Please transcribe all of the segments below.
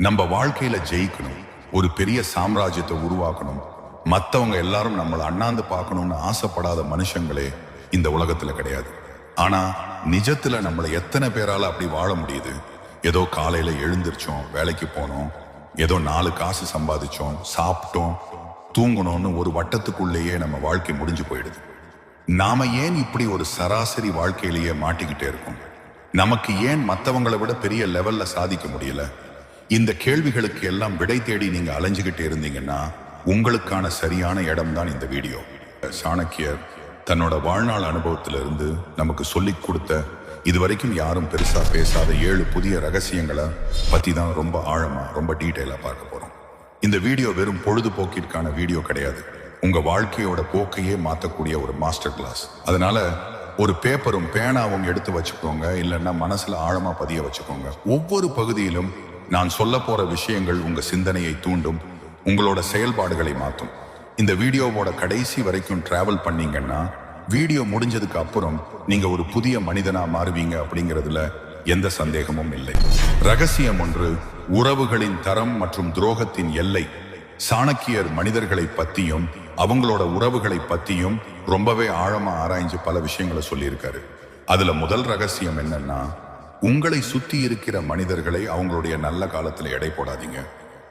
நம்ம வாழ்க்கையில ஜெயிக்கணும், ஒரு பெரிய சாம்ராஜ்யத்தை உருவாக்கணும், மற்றவங்க எல்லாரும் நம்மளை அண்ணாந்து பார்க்கணும்னு ஆசைப்படாத மனுஷங்களே இந்த உலகத்துல கிடையாது. ஆனா நிஜத்துல நம்மளை எத்தனை பேரால அப்படி வாழ முடியுது? ஏதோ காலையில எழுந்திருச்சோம், வேலைக்கு போனோம், ஏதோ 4 காசு சம்பாதிச்சோம், சாப்பிட்டோம், தூங்கணும்னு ஒரு வட்டத்துக்குள்ளேயே நம்ம வாழ்க்கை முடிஞ்சு போயிடுது. நாம ஏன் இப்படி ஒரு சராசரி வாழ்க்கையிலேயே மாட்டிக்கிட்டே இருக்கோம்? நமக்கு ஏன் மற்றவங்களை விட பெரிய லெவல்ல சாதிக்க முடியல? இந்த கேள்விகளுக்கு எல்லாம் விடை தேடி நீங்க அலைஞ்சுகிட்டே இருந்தீங்கன்னா உங்களுக்கான சரியான இடம் தான் இந்த வீடியோ. சாணக்கியர் தன்னோட வாழ்நாள் அனுபவத்திலிருந்து நமக்கு சொல்லிக் கொடுத்த இதுவரைக்கும் யாரும் பெருசா பேசாத 7 புதிய ரகசியங்களை பத்தி தான் ரொம்ப ஆழமா, ரொம்ப டீட்டெயிலா பார்க்க போறோம். இந்த வீடியோ வெறும் பொழுதுபோக்கிற்கான வீடியோ கிடையாது, உங்க வாழ்க்கையோட போக்கையே மாற்றக்கூடிய ஒரு மாஸ்டர் கிளாஸ். அதனால ஒரு பேப்பரும் பேனாவும் எடுத்து வச்சுக்கோங்க, இல்லைன்னா மனசுல ஆழமா பதிய வச்சுக்கோங்க. ஒவ்வொரு பகுதியிலும் நான் சொல்ல போற விஷயங்கள் உங்க சிந்தனையை தூண்டும், உங்களோட செயல்பாடுகளை மாற்றும். இந்த வீடியோவோட கடைசி வரைக்கும் டிராவல் பண்ணீங்கன்னா வீடியோ முடிஞ்சதுக்கு அப்புறம் நீங்க ஒரு புதிய மனிதனா மாறுவீங்க அப்படிங்கிறதுல எந்த சந்தேகமும் இல்லை. ரகசியம் ஒன்று: உறவுகளின் தரம் மற்றும் துரோகத்தின் எல்லை. சாணக்கியர் மனிதர்களை பத்தியும் அவங்களோட உறவுகளை பத்தியும் ரொம்பவே ஆழமா ஆராய்ஞ்சு பல விஷயங்களை சொல்லியிருக்காரு. அதுல முதல் ரகசியம் என்னன்னா, உங்களை சுத்தி இருக்கிற மனிதர்களை அவங்களுடைய நல்ல காலத்துல எடை போடாதீங்க.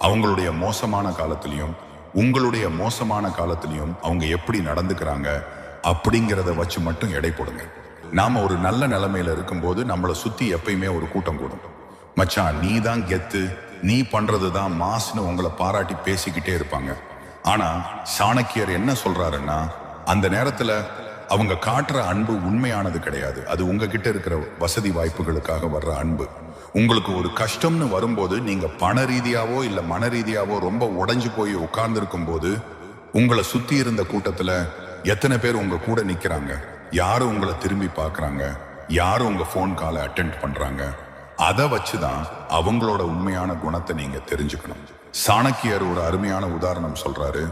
அவங்களுடைய மோசமான காலத்திலையும் உங்களுடைய மோசமான காலத்திலையும் அவங்க எப்படி நடந்துக்கிறாங்க அப்படிங்கிறத வச்சு மட்டும் எடை போடுங்க. நாம ஒரு நல்ல நிலைமையில இருக்கும்போது நம்மளை சுத்தி எப்பயுமே ஒரு கூட்டம் கூடும். மச்சான் நீ தான் கெத்து, நீ பண்றதுதான் மாஸ்னு உங்களை பாராட்டி பேசிக்கிட்டே இருப்பாங்க. ஆனா சாணக்கியர் என்ன சொல்றாருன்னா, அந்த நேரத்துல அவங்க காட்டுற அன்பு உண்மையானது கிடையாது. அது உங்ககிட்ட இருக்கிற வசதி வாய்ப்புகளுக்காக வர்ற அன்பு. உங்களுக்கு ஒரு கஷ்டம்னு வரும்போது நீங்க பண ரீதியாவோ இல்ல மன ரீதியாவோ ரொம்ப உடைஞ்சு போய் உட்கார்ந்துருக்கும் போது உங்களை சுத்தி இருந்த கூட்டத்துல எத்தனை பேர் உங்க கூட நிக்கிறாங்க, யாரு உங்களை திரும்பி பார்க்கறாங்க, யாரு உங்க போன் காலை அட்டென்ட் பண்றாங்க, அதை வச்சுதான் அவங்களோட உண்மையான குணத்தை நீங்க தெரிஞ்சுக்கணும். சாணக்கியர் ஒரு அருமையான உதாரணம் சொல்றாரு.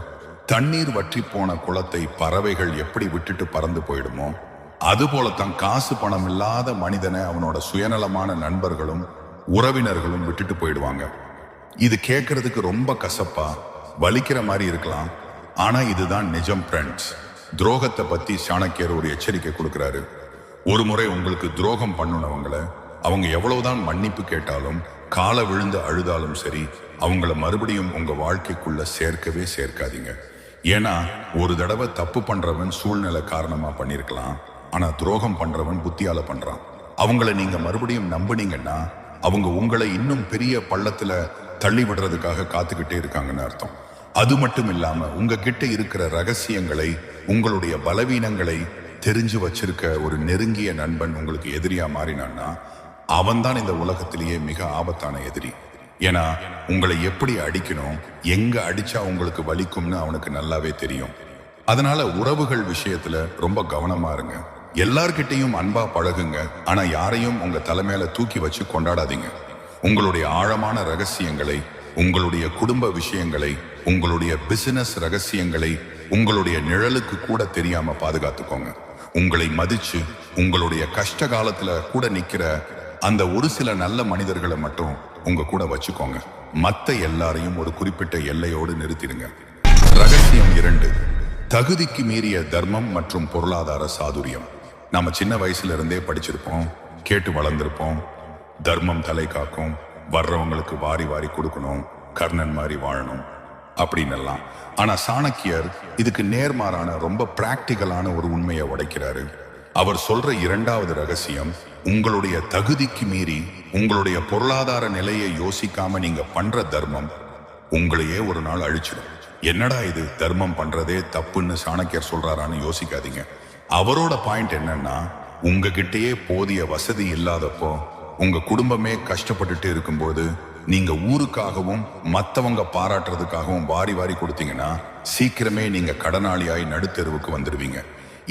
தண்ணீர் வற்றி போன குளத்தை பறவைகள் எப்படி விட்டுட்டு பறந்து போயிடுமோ, அதுபோலத்தான் காசு பணம் இல்லாத மனிதனை அவனோட சுயநலமான நண்பர்களும் உறவினர்களும் விட்டுட்டு போயிடுவாங்க. இது கேட்கறதுக்கு ரொம்ப கசப்பா வலிக்கிற மாதிரி இருக்கலாம், ஆனா இதுதான் நிஜம் ஃப்ரெண்ட்ஸ். துரோகத்தை பத்தி சாணக்கியர் ஒரு எச்சரிக்கை கொடுக்கிறாரு. ஒரு முறை உங்களுக்கு துரோகம் பண்ணுனவங்களை அவங்க எவ்வளவுதான் மன்னிப்பு கேட்டாலும், காலை விழுந்து அழுதாலும் சரி, அவங்கள மறுபடியும் உங்க வாழ்க்கைக்குள்ள சேர்க்கவே சேர்க்காதீங்க. ஏன்னா ஒரு தடவை தப்பு பண்றவன் சூழ்நிலை காரணமா பண்ணிருக்கலாம், ஆனா துரோகம் பண்றவன் புத்தியால பண்றான். அவங்கள நீங்க மறுபடியும் நம்புனீங்கன்னா அவங்க உங்களை இன்னும் பெரிய பள்ளத்துல தள்ளி விடுறதுக்காக காத்துக்கிட்டே இருக்காங்கன்னு அர்த்தம். அது மட்டும் இல்லாம உங்ககிட்ட இருக்கிற ரகசியங்களை, உங்களுடைய பலவீனங்களை தெரிஞ்சு வச்சிருக்க ஒரு நெருங்கிய நண்பன் உங்களுக்கு எதிரியா மாறினான்னா அவன்தான் இந்த உலகத்திலேயே மிக ஆபத்தான எதிரி. ஏன்னா உங்களை எப்படி அடிக்கணும், எங்க அடிச்சா உங்களுக்கு வலிக்கும்னு அவனுக்கு நல்லாவே தெரியும். அதனால உறவுகள் விஷயத்துல ரொம்ப கவனமா இருங்க. எல்லார்கிட்டையும் அன்பா பழகுங்க, ஆனா யாரையும் உங்க தலைமையில தூக்கி வச்சு கொண்டாடாதீங்க. உங்களுடைய ஆழமான ரகசியங்களை, உங்களுடைய குடும்ப விஷயங்களை, உங்களுடைய பிசினஸ் ரகசியங்களை உங்களுடைய நிழலுக்கு கூட தெரியாம பாதுகாத்துக்கோங்க. உங்களை மதிச்சு உங்களுடைய கஷ்ட காலத்துல கூட நிக்கிற அந்த ஒரு சில நல்ல மனிதர்களை மட்டும் உங்க கூட வச்சுக்கோங்க. மத்த எல்லாரையும் ஒரு குறிப்பிட்ட எல்லையோடு நிறுத்திடுங்க. ரகசியம் 2: தகுதிக்கு மீறிய தர்மம் மற்றும் பொருளாதார சாதுரியம். நாம சின்ன வயசுல இருந்தே படிச்சிருப்போம், கேட்டு வளர்ந்திருப்போம். தர்மம் தலை காக்கும், வர்றவங்களுக்கு வாரி வாரி கொடுக்கணும், கர்ணன் மாதிரி வாழணும் அப்படின்னு எல்லாம். ஆனா சாணக்கியர் இதுக்கு நேர்மாறான ரொம்ப பிராக்டிக்கலான ஒரு உண்மையை உடைக்கிறாரு. அவர் சொல்ற 2வது ரகசியம்: உங்களுடைய தகுதிக்கு மீறி உங்களுடைய பொருளாதார நிலையை யோசிக்காம நீங்க பண்ற தர்மம் உங்களையே ஒரு நாள் அழிச்சிடும். என்னடா இது, தர்மம் பண்றதே தப்புன்னு சாணக்கியர் சொல்றாரான்னு யோசிக்காதீங்க. அவரோட பாயிண்ட் என்னன்னா, உங்ககிட்டயே போதிய வசதி இல்லாதப்போ, உங்க குடும்பமே கஷ்டப்பட்டுட்டு இருக்கும்போது நீங்க ஊருக்காகவும் மத்தவங்க பாராட்டுறதுக்காகவும் வாரி வாரி கொடுத்தீங்கன்னா சீக்கிரமே நீங்க கடனாளியாய் நடுத்தெருவுக்கு வந்துடுவீங்க.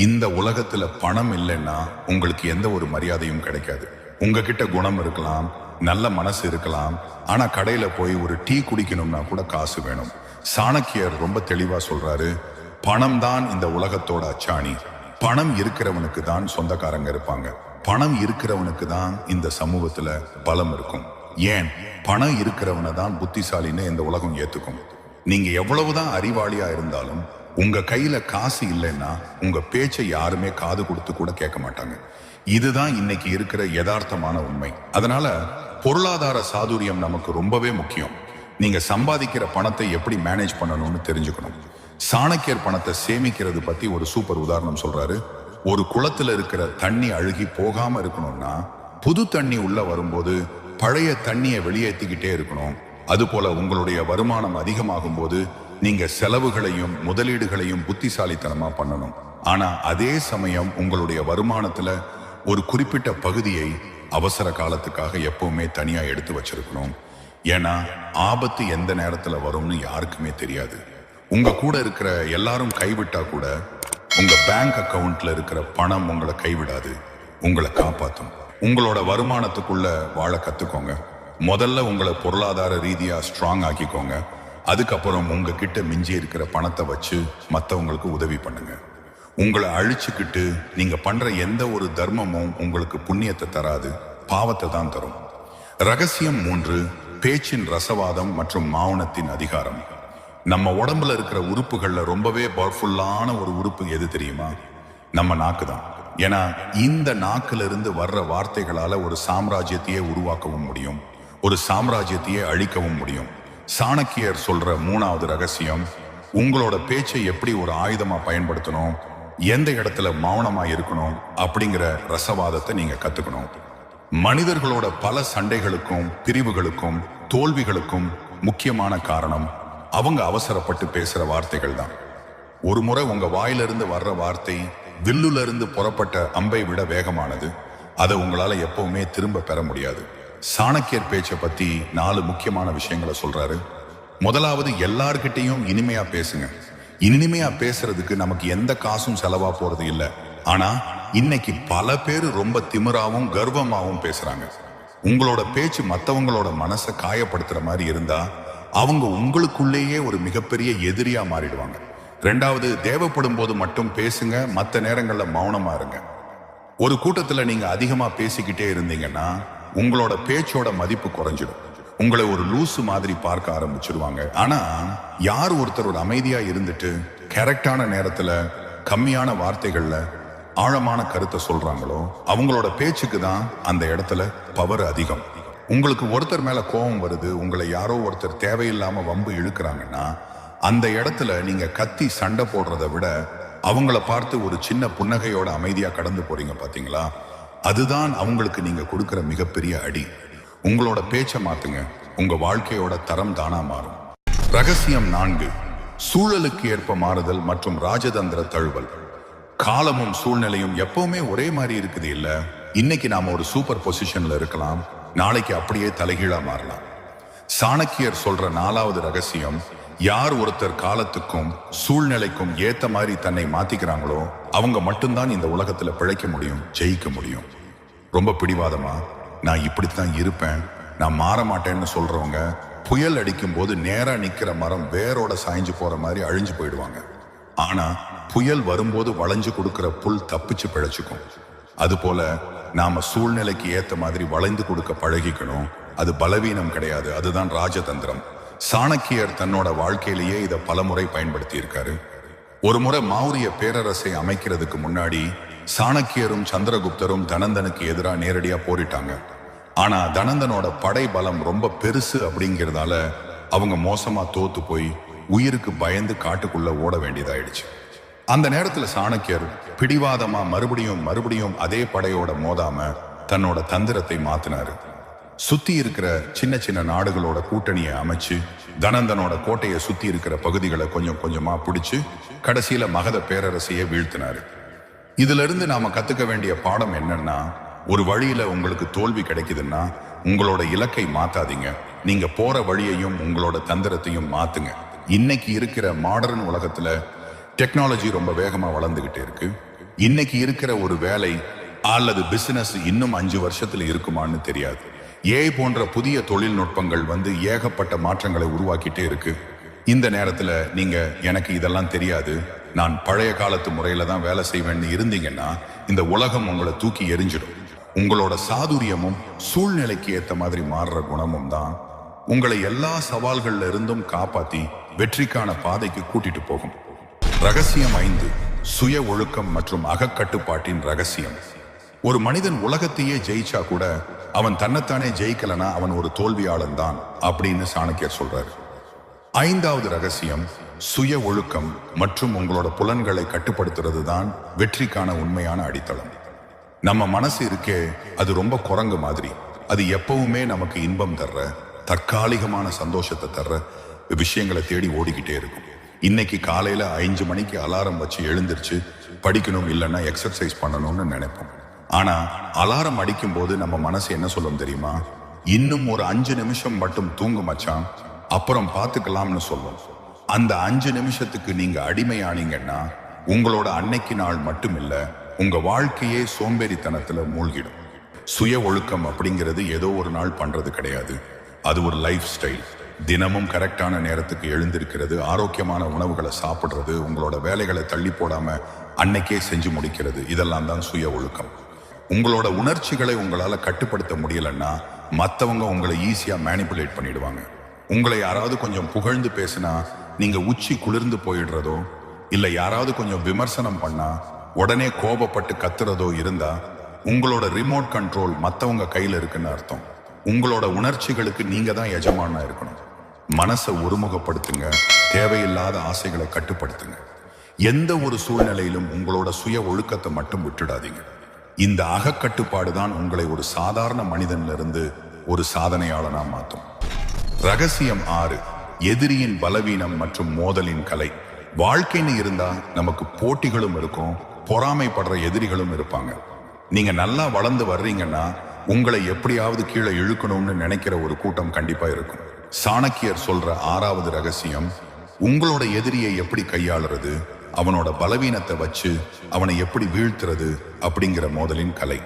இந்த உலகத்துல பணம் இல்லைன்னா உங்களுக்கு எந்த ஒரு மரியாதையும் கிடைக்காது. உங்ககிட்ட குணம் இருக்கலாம், நல்ல மனசு இருக்கலாம், ஆனா கடையில போய் ஒரு டீ குடிக்கணும்னா கூட காசு வேணும். சாணக்கியர் ரொம்ப தெளிவா சொல்றாரு, பணம் தான் இந்த உலகத்தோட அச்சாணி. பணம் இருக்கிறவனுக்கு தான் சொந்தக்காரங்க இருப்பாங்க, பணம் இருக்கிறவனுக்கு தான் இந்த சமூகத்துல பலம் இருக்கும். ஏன் பணம் இருக்கிறவனை தான் புத்திசாலின்னு இந்த உலகம் ஏத்துக்கும். நீங்க எவ்வளவுதான் அறிவாளியா இருந்தாலும் உங்க கையில காசு இல்லைன்னா உங்க பேச்சை யாருமே காது கொடுத்து கூட கேட்க மாட்டாங்க. இதுதான் இன்னைக்கு இருக்கிற யதார்த்தமான உண்மை. அதனால பொருளாதார சாதுரியம் நமக்கு ரொம்பவே முக்கியம். நீங்க சம்பாதிக்கிற பணத்தை எப்படி மேனேஜ் பண்ணணும்னு தெரிஞ்சுக்கணும். சாணக்கியர் பணத்தை சேமிக்கிறது பத்தி ஒரு சூப்பர் உதாரணம் சொல்றாரு. ஒரு குளத்துல இருக்கிற தண்ணி அழுகி போகாம இருக்கணும்னா புது தண்ணி உள்ள வரும்போது பழைய தண்ணியை வெளியேற்றிக்கிட்டே இருக்கணும். அதுபோல உங்களுடைய வருமானம் அதிகமாகும் போது நீங்க செலவுகளையும் முதலீடுகளையும் புத்திசாலித்தனமா பண்ணணும். ஆனா அதே சமயம் உங்களுடைய வருமானத்துல ஒரு குறிப்பிட்ட பகுதியை அவசர காலத்துக்காக எப்பவுமே தனியா எடுத்து வச்சிருக்கணும். ஏன்னா ஆபத்து எந்த நேரத்துல வரும்னு யாருக்குமே தெரியாது. உங்க கூட இருக்கிற எல்லாரும் கைவிட்டா கூட உங்க பேங்க் அக்கவுண்ட்ல இருக்கிற பணம் உங்களை கைவிடாது, உங்களை காப்பாற்றும். உங்களோட வருமானத்துக்குள்ள வாழ கத்துக்கோங்க. முதல்ல உங்களை பொருளாதார ரீதியா ஸ்ட்ராங் ஆக்கிக்கோங்க. அதுக்கப்புறம் உங்ககிட்ட மிஞ்சி இருக்கிற பணத்தை வச்சு மற்றவங்களுக்கு உதவி பண்ணுங்க. உங்களை அழிச்சுக்கிட்டு நீங்க பண்ற எந்த ஒரு தர்மமும் உங்களுக்கு புண்ணியத்தை தராது, பாவத்தை தான் தரும். ரகசியம் 3, பேச்சின் ரசவாதம் மற்றும் மௌனத்தின் அதிகாரம். நம்ம உடம்புல இருக்கிற உறுப்புகள்ல ரொம்பவே பவர்ஃபுல்லான ஒரு உறுப்பு எது தெரியுமா? நம்ம நாக்கு தான். ஏன்னா இந்த நாக்குல இருந்து வர்ற வார்த்தைகளால ஒரு சாம்ராஜ்யத்தையே உருவாக்கவும் முடியும், ஒரு சாம்ராஜ்யத்தையே அழிக்கவும் முடியும். சாணக்கியர் சொல்ற 3வது ரகசியம், உங்களோட பேச்சை எப்படி ஒரு ஆயுதமா பயன்படுத்தணும், எந்த இடத்துல மௌனமா இருக்கணும் அப்படிங்கிற ரசவாதத்தை நீங்க கத்துக்கணும். மனிதர்களோட பல சண்டைகளுக்கும் பிரிவுகளுக்கும் தோல்விகளுக்கும் முக்கியமான காரணம் அவங்க அவசரப்பட்டு பேசுற வார்த்தைகள் தான். ஒரு முறை உங்க வாயிலிருந்து வர்ற வார்த்தை வில்லுல இருந்து புறப்பட்ட அம்பை விட வேகமானது. அதை உங்களால எப்பவுமே திரும்ப பெற முடியாது. சாணக்கியர் பேச்சை பத்தி 4 முக்கியமான விஷயங்களை சொல்றாரு. முதலாவது, எல்லார்கிட்டையும் இனிமையா பேசுங்க. இனிமையா பேசுறதுக்கு நமக்கு எந்த காசும் செலவா போறது இல்லை. ஆனா இன்னைக்கு பல பேர் ரொம்ப திமிராவும் கர்வமாவும் பேசுறாங்க. உங்களோட பேச்சு மற்றவங்களோட மனசை காயப்படுத்துற மாதிரி இருந்தா அவங்க உங்களுக்குள்ளேயே ஒரு மிகப்பெரிய எதிரியா மாறிடுவாங்க. 2வது, தேவைப்படும் போது மட்டும் பேசுங்க, மற்ற நேரங்கள்ல மௌனமா இருங்க. ஒரு கூட்டத்துல நீங்க அதிகமா பேசிக்கிட்டே இருந்தீங்கன்னா உங்களோட பேச்சோட மதிப்பு குறைஞ்சிடும். உங்களை ஒரு லூசு மாதிரி பார்க்க ஆரம்பிச்சிருவாங்க. ஆனா யார் ஒருத்தரோட அமைதியா இருந்துட்டு கரெக்டான நேரத்துல கம்மியான வார்த்தைகள்ல ஆழமான கருத்தை சொல்றாங்களோ அவங்களோட பேச்சுக்கு தான் அந்த இடத்துல பவர் அதிகம். உங்களுக்கு ஒருத்தர் மேல கோபம் வருது, உங்களை யாரோ ஒருத்தர் தேவையில்லாம வம்பு இழுக்கிறாங்கன்னா அந்த இடத்துல நீங்க கத்தி சண்டை போடுறதை விட அவங்கள பார்த்து ஒரு சின்ன புன்னகையோட அமைதியா கடந்து போறீங்க பாத்தீங்களா, அதுதான் அவங்களுக்கு நீங்க கொடுக்கிற மிகப்பெரிய அடி. உங்களோட பேச்சை மாத்துங்க, உங்க வாழ்க்கையோட தரம் தானா மாறும். ரகசியம் 4, சூழலுக்கு ஏற்ப மாறுதல் மற்றும் ராஜதந்திர தழுவல். காலமும் சூழ்நிலையும் எப்பவுமே ஒரே மாதிரி இருக்குது இல்ல. இன்னைக்கு நாம ஒரு சூப்பர் பொசிஷன்ல இருக்கலாம், நாளைக்கு அப்படியே தலைகீழா மாறலாம். சாணக்கியர் சொல்ற 4வது ரகசியம், யார் ஒருத்தர் காலத்துக்கும் சூழ்நிலைக்கும் ஏத்த மாதிரி தன்னை மாத்திக்கிறாங்களோ அவங்க மட்டும்தான் இந்த உலகத்துல பிழைக்க முடியும், ஜெயிக்க முடியும். ரொம்ப பிடிவாதமா நான் இப்படித்தான் இருப்பேன், நான் மாற மாட்டேன்னு சொல்றவங்க புயல் அடிக்கும் போது நேரா நிக்கிற மரம் வேரோட சாய்ஞ்சு போற மாதிரி அழிஞ்சு போயிடுவாங்க. ஆனா புயல் வரும்போது வளைஞ்சு கொடுக்கிற புல் தப்பிச்சு பிழைச்சுக்கும். அதுபோல நாம சூழ்நிலைக்கு ஏத்த மாதிரி வளைந்து கொடுக்க பழகிக்கணும். அது பலவீனம் கிடையாது, அதுதான் ராஜதந்திரம். சாணக்கியர் தன்னோட வாழ்க்கையிலேயே இதை பலமுறை பயன்படுத்தி இருக்காரு. ஒரு முறை மௌரிய பேரரசை அமைக்கிறதுக்கு முன்னாடி சாணக்கியரும் சந்திரகுப்தரும் தனந்தனுக்கு எதிராக நேரடியா போரிட்டாங்க. ஆனா தனந்தனோட படை பலம் ரொம்ப பெருசு அப்படிங்கிறதால அவங்க மோசமா தோத்து போய் உயிருக்கு பயந்து காட்டுக்குள்ள ஓட வேண்டியதாயிடுச்சு. அந்த நேரத்துல சாணக்கியர் பிடிவாதமா மறுபடியும் அதே படையோட மோதாம தன்னோட தந்திரத்தை மாத்தினாரு. சுத்தி இருக்கிற சின்ன சின்ன நாடுகளோட கூட்டணியை அமைச்சு தனந்தனோட கோட்டையை சுத்தி இருக்கிற பகுதிகளை கொஞ்சம் கொஞ்சமா பிடிச்சு கடைசியில மகத பேரரசையே வீழ்த்தினாரு. இதுல இருந்து நாம கத்துக்க வேண்டிய பாடம் என்னன்னா, ஒரு வழியில உங்களுக்கு தோல்வி கிடைக்குதுன்னா உங்களோட இலக்கை மாத்தாதீங்க, நீங்க போற வழியையும் உங்களோட தந்திரத்தையும் மாத்துங்க. இன்னைக்கு இருக்கிற மாடர்ன் உலகத்துல டெக்னாலஜி ரொம்ப வேகமா வளர்ந்துகிட்டே இருக்கு. இன்னைக்கு இருக்கிற ஒரு வேலை அல்லது பிசினஸ் இன்னும் 5 வருஷத்துல இருக்குமான்னு தெரியாது. ஏஐ போன்ற புதிய தொழில்நுட்பங்கள் வந்து ஏகப்பட்ட மாற்றங்களை உருவாக்கிட்டே இருக்கு. இந்த நேரத்துல நீங்க எனக்கு இதெல்லாம் தெரியாது, நான் பழைய காலத்து முறையில தான் வேலை செய்வேன்னு இருந்தீங்கன்னா இந்த உலகம் உங்களை தூக்கி எரிஞ்சிடும். உங்களோட சாதுரியமும் சூழ்நிலைக்கு ஏத்த மாதிரி மாறுற குணமும் தான் உங்களை எல்லா சவால்கள்ல இருந்தும் காப்பாத்தி வெற்றிக்கான பாதைக்கு கூட்டிட்டு போகும். ரகசியம் 5, சுய ஒழுக்கம் மற்றும் அகக்கட்டுப்பாட்டின் ரகசியம். ஒரு மனிதன் உலகத்தையே ஜெயிச்சா கூட அவன் தன்னைத்தானே ஜெயிக்கலனா அவன் ஒரு தோல்வியாளன் தான் அப்படின்னு சாணக்கியர் சொல்றாரு. 5வது ரகசியம் சுய ஒழுக்கம் மற்றும் உங்களோட புலன்களை கட்டுப்படுத்துறது தான் வெற்றிக்கான உண்மையான அடித்தளம். நம்ம மனசு இருக்கே, அது ரொம்ப குரங்கு மாதிரி. அது எப்பவுமே நமக்கு இன்பம் தர்ற, தற்காலிகமான சந்தோஷத்தை தர்ற விஷயங்களை தேடி ஓடிக்கிட்டே இருக்கும். இன்னைக்கு காலையில 5 மணிக்கு அலாரம் வச்சு எழுந்திருச்சு படிக்கணும் இல்லைன்னா எக்ஸர்சைஸ் பண்ணணும்னு நினைப்போம். ஆனா அலாரம் அடிக்கும் போது நம்ம மனசு என்ன சொல்லும் தெரியுமா? இன்னும் ஒரு 5 நிமிஷம் மட்டும் தூங்கு மச்சான், அப்புறம் பார்த்துக்கலாம்னு சொல்லும். அந்த 5 நிமிஷத்துக்கு நீங்க அடிமையானீங்கன்னா உங்களோட அன்னைக்கு நாள் மட்டும் இல்ல, உங்க வாழ்க்கையே சோம்பேறித்தனத்துல மூழ்கிடும். சுய ஒழுக்கம் அப்படிங்கிறது ஏதோ ஒரு நாள் பண்றது கிடையாது. அது ஒரு லைஃப் ஸ்டைல். தினமும் கரெக்டான நேரத்துக்கு எழுந்திருக்கிறது, ஆரோக்கியமான உணவுகளை சாப்பிடுறது, உங்களோட வேலைகளை தள்ளி போடாம அன்னைக்கே செஞ்சு முடிக்கிறது, இதெல்லாம் தான் சுய ஒழுக்கம். உங்களோட உணர்ச்சிகளை உங்களால கட்டுப்படுத்த முடியலன்னா மற்றவங்க உங்களை ஈஸியா மேனிப்புலேட் பண்ணிடுவாங்க. உங்களை யாராவது கொஞ்சம் புகழ்ந்து பேசினா நீங்க உச்சி குளிர்ந்து போயிடுறதோ, இல்ல யாராவது கொஞ்சம் விமர்சனம் பண்ணா உடனே கோபப்பட்டு கத்துறதோ இருந்தா உங்களோட ரிமோட் கண்ட்ரோல் மற்றவங்க கையில இருக்குன்னு அர்த்தம். உங்களோட உணர்ச்சிகளுக்கு நீங்க தான் எஜமானா இருக்கணும். மனசை ஒருமுகப்படுத்துங்க, தேவையில்லாத ஆசைகளை கட்டுப்படுத்துங்க. எந்த ஒரு சூழ்நிலையிலும் உங்களோட சுய ஒழுக்கத்தை மட்டும் விட்டுடாதீங்க. இந்த அகக்கட்டுப்பாடு தான் உங்களை ஒரு சாதாரண மனிதன்ல இருந்து ஒரு சாதனையாளனா மாற்றும். ரகசியம் 6, எதிரியின் பலவீனம் மற்றும் மோதலின் கலை. வாழ்க்கைன்னு இருந்தா நமக்கு போட்டிகளும் இருக்கும், பொறாமைப்படுற எதிரிகளும் இருப்பாங்க. நீங்க நல்லா வளர்ந்து வர்றீங்கன்னா உங்களை எப்படியாவது கீழே இழுக்கணும்னு நினைக்கிற ஒரு கூட்டம் கண்டிப்பா இருக்கும். சாணக்கியர் சொல்ற 6வது ரகசியம், உங்களோட எதிரியை எப்படி கையாளுறது, அவனோட பலவீனத்தை வச்சு அவனை எப்படி வீழ்த்துறது அப்படிங்கிற மோதலின் கலை.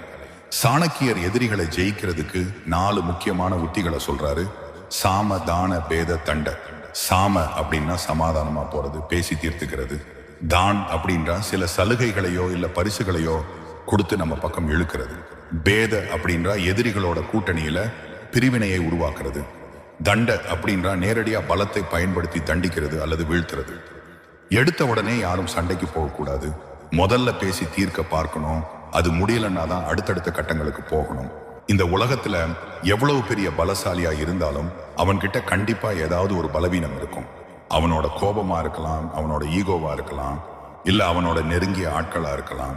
சாணக்கியர் எதிரிகளை ஜெயிக்கிறதுக்கு 4 முக்கியமான உத்திகளை சொல்றாரு. சாம, தான, பேத, தண்ட. சாம அப்படின்னா சமாதானமா போறது, பேசி தீர்த்துக்கிறது. தான் அப்படின்றா சில சலுகைகளையோ இல்ல பரிசுகளையோ கொடுத்து நம்ம பக்கம் இழுக்கிறது. பேத அப்படின்றா எதிரிகளோட கூட்டணியில பிரிவினையை உருவாக்குறது. தண்ட அப்படின்றா நேரடியா பலத்தை பயன்படுத்தி தண்டிக்கிறது அல்லது வீழ்த்துறது. எடுத்த உடனே யாரும் சண்டைக்கு போகக்கூடாது, முதல்ல பேசி தீர்க்க பார்க்கணும். அது முடியலன்னா தான் அடுத்தடுத்த கட்டங்களுக்கு போகணும். இந்த உலகத்துல எவ்வளவு பெரிய பலசாலியா இருந்தாலும் அவன்கிட்ட கண்டிப்பா ஏதாவது ஒரு பலவீனம் இருக்கும். அவனோட கோபமா இருக்கலாம், அவனோட ஈகோவா இருக்கலாம், இல்ல அவனோட நெருங்கிய ஆட்களா இருக்கலாம்.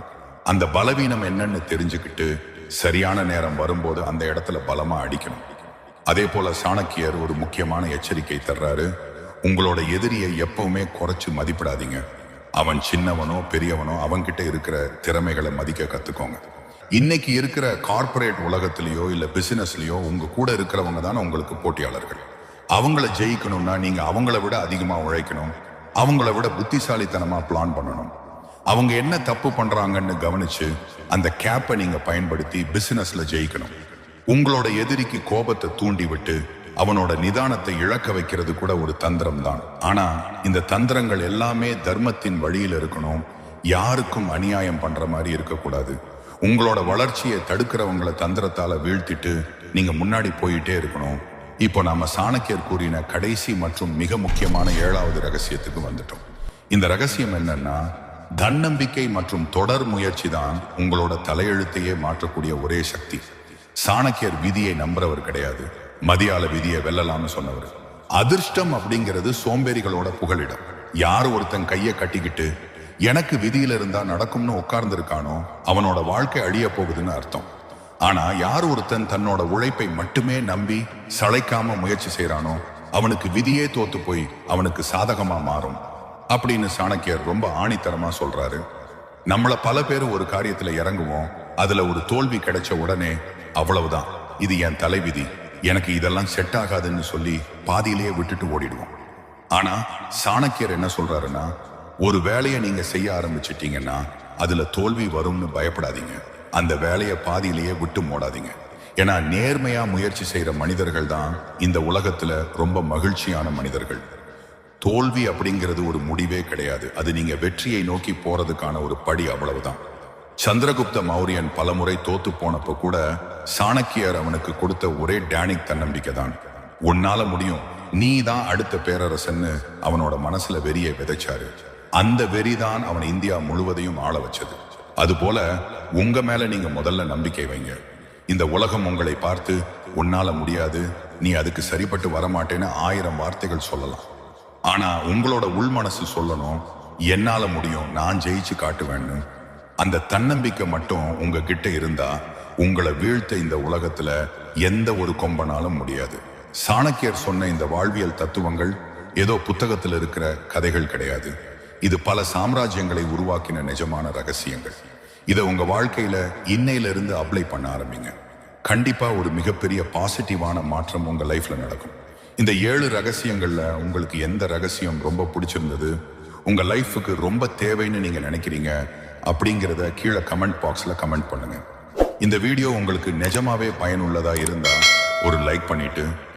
அந்த பலவீனம் என்னன்னு தெரிஞ்சுக்கிட்டு சரியான நேரம் வரும்போது அந்த இடத்துல பலமா அடிக்கணும். அதே போல சாணக்கியர் ஒரு முக்கியமான எச்சரிக்கை தர்றாரு. உங்களோட எதிரியை எப்பவுமே குறைச்சு மதிப்பிடாதீங்க. அவன் சின்னவனோ பெரியவனோ அவன்கிட்ட இருக்கிற திறமைகளை மதிக்க கத்துக்கோங்க. இன்னைக்கு இருக்கிற கார்ப்பரேட் உலகத்திலேயோ இல்ல பிசினஸ்லயோ உங்க கூட இருக்கிறவங்க தான் உங்களுக்கு போட்டியாளர்கள். அவங்கள ஜெயிக்கணும்னா நீங்க அவங்கள விட அதிகமா உழைக்கணும், அவங்கள விட புத்திசாலித்தனமா பிளான் பண்ணணும். அவங்க என்ன தப்பு பண்றாங்கன்னு கவனிச்சு அந்த கேப்பை நீங்க பயன்படுத்தி பிசினஸ்ல ஜெயிக்கணும். உங்களோட எதிரிக்கு கோபத்தை தூண்டி விட்டு அவனோட நிதானத்தை இழக்க வைக்கிறது கூட ஒரு தந்திரம் தான். ஆனா இந்த தந்திரங்கள் எல்லாமே தர்மத்தின் வழியில் இருக்கணும், யாருக்கும் அநியாயம் பண்ற மாதிரி இருக்கக்கூடாது. உங்களோட வளர்ச்சியை தடுக்கிறவங்களை தந்திரத்தால வீழ்த்திட்டு நீங்க முன்னாடி போயிட்டே இருக்கணும். இப்போ நாம சாணக்கியர் கூறின கடைசி மற்றும் மிக முக்கியமான 7வது ரகசியத்துக்கு வந்துட்டோம். இந்த ரகசியம் என்னன்னா, தன்னம்பிக்கை மற்றும் தொடர் முயற்சி தான் உங்களோட தலையெழுத்தையே மாற்றக்கூடிய ஒரே சக்தி. சாணக்கியர் விதியை நம்புறவர் கிடையாது, மதியால விதியை வெல்லலாம்னு சொன்னவர். அதிர்ஷ்டம் அப்படிங்கிறது சோம்பேறிகளோட புகலிடம். யார் ஒருத்தன் கையை கட்டிக்கிட்டு எனக்கு விதியில இருந்தா நடக்கும்னு உட்கார்ந்துருக்கானோ அவனோட வாழ்க்கை அழிய போகுதுன்னு அர்த்தம். ஆனா யார் ஒருத்தன் தன்னோட உழைப்பை மட்டுமே நம்பி சளைக்காம முயற்சி செய்யறானோ அவனுக்கு விதியே தோத்து போய் அவனுக்கு சாதகமா மாறும் அப்படின்னு சாணக்கியர் ரொம்ப ஆணித்தரமா சொல்றாரு. நம்மள பல பேர் ஒரு காரியத்துல இறங்குவோம், அதுல ஒரு தோல்வி கிடைச்ச உடனே அவ்வளவுதான், இது என் தலைவிதி, எனக்கு இதெல்லாம் செட் ஆகாதுன்னு சொல்லி பாதியிலேயே விட்டுட்டு ஓடிடுவோம். ஆனா சாணக்கியர் என்ன சொல்றாருன்னா, ஒரு வேலையை நீங்க செய்ய ஆரம்பிச்சிட்டீங்கன்னா அதுல தோல்வி வரும்னு பயப்படாதீங்க, அந்த வேலையை பாதியிலேயே விட்டு மூடாதீங்க. ஏன்னா நேர்மையா முயற்சி செய்யற மனிதர்கள் தான் இந்த உலகத்துல ரொம்ப மகிழ்ச்சியான மனிதர்கள். தோல்வி அப்படிங்கிறது ஒரு முடிவே கிடையாது, அது நீங்க வெற்றியை நோக்கி போறதுக்கான ஒரு படி, அவ்வளவுதான். சந்திரகுப்த மௌரியன் பலமுறை தோத்து போனப்போ கூட சாணக்கியர் அவனுக்கு கொடுத்த ஒரே டேனிக் தன்னம்பிக்கை தான். உன்னால முடியும், நீ தான் அடுத்த பேரரசன்னு அவனோட மனசுல வெறியை விதைச்சாரு. அந்த வெறிதான் அவன் இந்தியா முழுவதையும் ஆள வச்சது. அதுபோல உங்க மேல நீங்க முதல்ல நம்பிக்கை வைங்க. இந்த உலகம் உங்களை பார்த்து உன்னால முடியாது, நீ அதுக்கு சரிப்பட்டு வரமாட்டேன்னு 1000 வார்த்தைகள் சொல்லலாம். ஆனா உங்களோட உள் மனசு சொல்லணும், என்னால முடியும், நான் ஜெயிச்சு காட்டுவேன்னு. அந்த தன்னம்பிக்கை மட்டும் உங்ககிட்ட இருந்தா உங்களை வீழ்த்த இந்த உலகத்துல எந்த ஒரு கொம்பனாலும் முடியாது. சாணக்கியர் சொன்ன இந்த வாழ்வியல் தத்துவங்கள் ஏதோ புத்தகத்தில் இருக்கிற கதைகள் கிடையாது. இது பல சாம்ராஜ்யங்களை உருவாக்கின நிஜமான ரகசியங்கள். இதை உங்க வாழ்க்கையில இன்னையிலிருந்து அப்ளை பண்ண ஆரம்பிங்க. கண்டிப்பா ஒரு மிகப்பெரிய பாசிட்டிவான மாற்றம் உங்க லைஃப்ல நடக்கும். இந்த 7 ரகசியங்கள்ல உங்களுக்கு எந்த ரகசியம் ரொம்ப பிடிச்சிருந்தது, உங்க லைஃபுக்கு ரொம்ப தேவைன்னு நீங்க நினைக்கிறீங்க அப்படிங்கிறத கீழே கமெண்ட் பாக்ஸ்ல கமெண்ட் பண்ணுங்க. இந்த வீடியோ உங்களுக்கு நிஜமாவே பயனுள்ளதா இருந்தா ஒரு லைக் பண்ணிட்டு